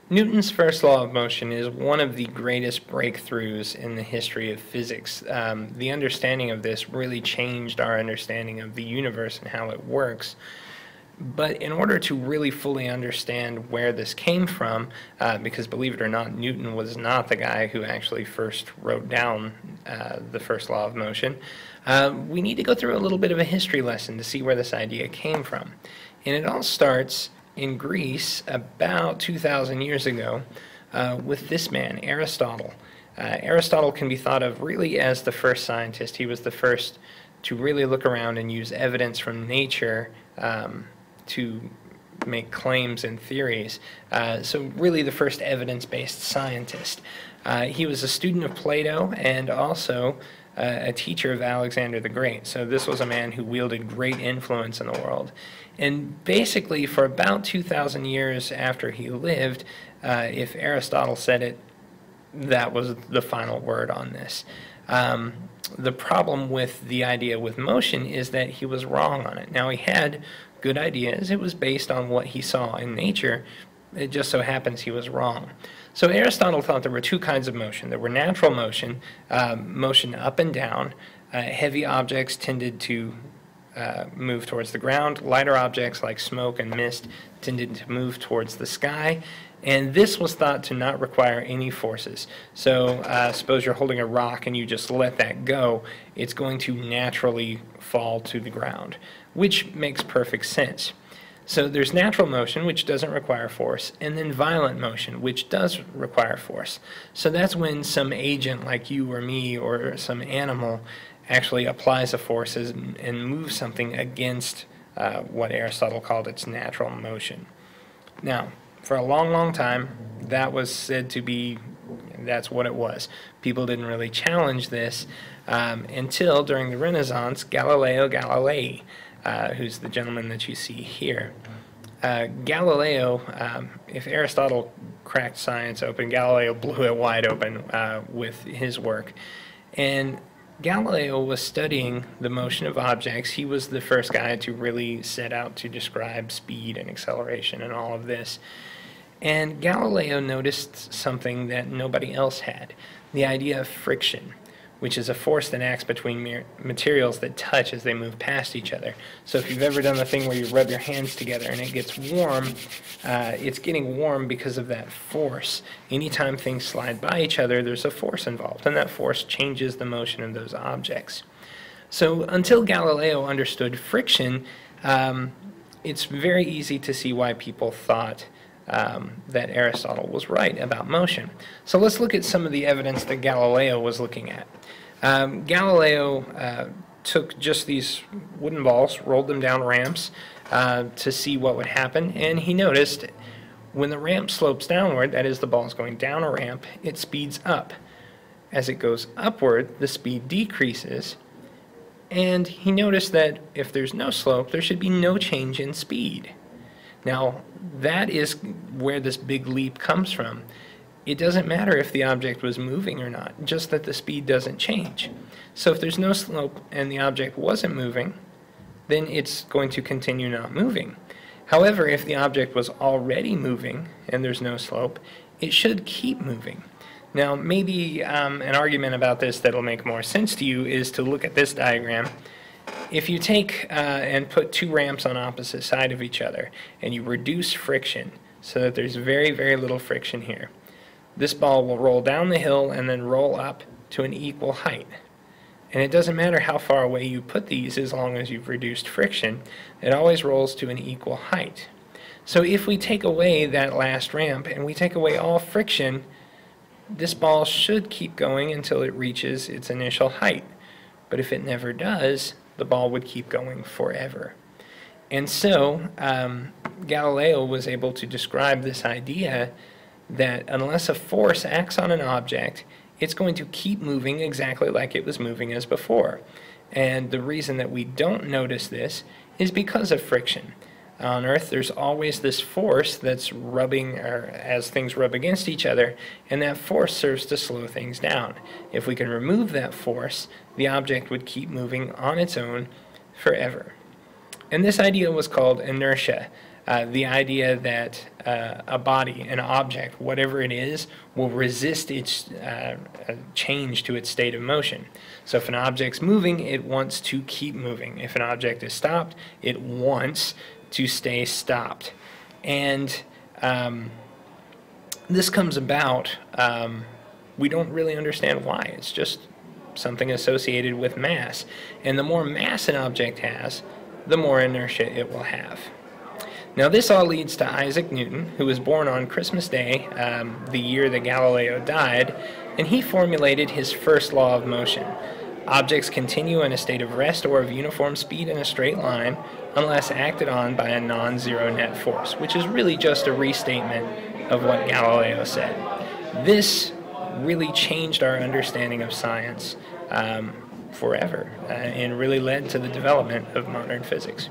Newton's first law of motion is one of the greatest breakthroughs in the history of physics. The understanding of this really changed our understanding of the universe and how it works. But in order to really fully understand where this came from, because believe it or not, Newton was not the guy who actually first wrote down the first law of motion, we need to go through a little bit of a history lesson to see where this idea came from. And it all starts in Greece about 2,000 years ago with this man, Aristotle. Aristotle can be thought of really as the first scientist. He was the first to really look around and use evidence from nature to make claims and theories. So really the first evidence-based scientist. He was a student of Plato and also a teacher of Alexander the Great. So this was a man who wielded great influence in the world. And basically for about 2,000 years after he lived, if Aristotle said it, that was the final word on this. The problem with the idea with motion is that he was wrong on it. Now he had good ideas. It was based on what he saw in nature. It just so happens he was wrong. So Aristotle thought there were two kinds of motion. There were natural motion, motion up and down. Heavy objects tended to move towards the ground. Lighter objects like smoke and mist tended to move towards the sky. And this was thought to not require any forces. So suppose you're holding a rock and you just let that go, it's going to naturally fall to the ground, which makes perfect sense. So there's natural motion, which doesn't require force, and then violent motion, which does require force. So that's when some agent like you or me or some animal actually applies a force and moves something against what Aristotle called its natural motion. Now, for a long, long time, that was said to be, that's what it was. People didn't really challenge this until during the Renaissance, Galileo Galilei, who's the gentleman that you see here. Galileo, if Aristotle cracked science open, Galileo blew it wide open with his work. And Galileo was studying the motion of objects. He was the first guy to really set out to describe speed and acceleration and all of this. And Galileo noticed something that nobody else had, the idea of friction, which is a force that acts between materials that touch as they move past each other. So if you've ever done the thing where you rub your hands together and it gets warm, it's getting warm because of that force. Anytime things slide by each other, there's a force involved, and that force changes the motion of those objects. So until Galileo understood friction, it's very easy to see why people thought that Aristotle was right about motion. So let's look at some of the evidence that Galileo was looking at. Galileo took just these wooden balls, rolled them down ramps to see what would happen, and he noticed when the ramp slopes downward, that is the ball is going down a ramp, it speeds up. As it goes upward, the speed decreases, and he noticed that if there's no slope, there should be no change in speed. Now, that is where this big leap comes from. It doesn't matter if the object was moving or not, just that the speed doesn't change. So if there's no slope and the object wasn't moving, then it's going to continue not moving. However, if the object was already moving and there's no slope, it should keep moving. Now, maybe an argument about this that'll make more sense to you is to look at this diagram. If you take and put two ramps on opposite sides of each other and you reduce friction so that there's very, very little friction here, this ball will roll down the hill and then roll up to an equal height. And it doesn't matter how far away you put these as long as you've reduced friction, it always rolls to an equal height. So if we take away that last ramp and we take away all friction, this ball should keep going until it reaches its initial height. But if it never does, the ball would keep going forever. And so Galileo was able to describe this idea that unless a force acts on an object, it's going to keep moving exactly like it was moving as before. And the reason that we don't notice this is because of friction. On Earth, there's always this force that's rubbing, or as things rub against each other, and that force serves to slow things down. If we can remove that force, the object would keep moving on its own forever. And this idea was called inertia. The idea that a body, an object, whatever it is, will resist its change to its state of motion. So if an object's moving, it wants to keep moving. If an object is stopped, it wants to stay stopped. And this comes about, we don't really understand why. It's just something associated with mass. And the more mass an object has, the more inertia it will have. Now this all leads to Isaac Newton, who was born on Christmas Day, the year that Galileo died, and he formulated his first law of motion. Objects continue in a state of rest or of uniform speed in a straight line unless acted on by a non-zero net force, which is really just a restatement of what Galileo said. This really changed our understanding of science forever and really led to the development of modern physics.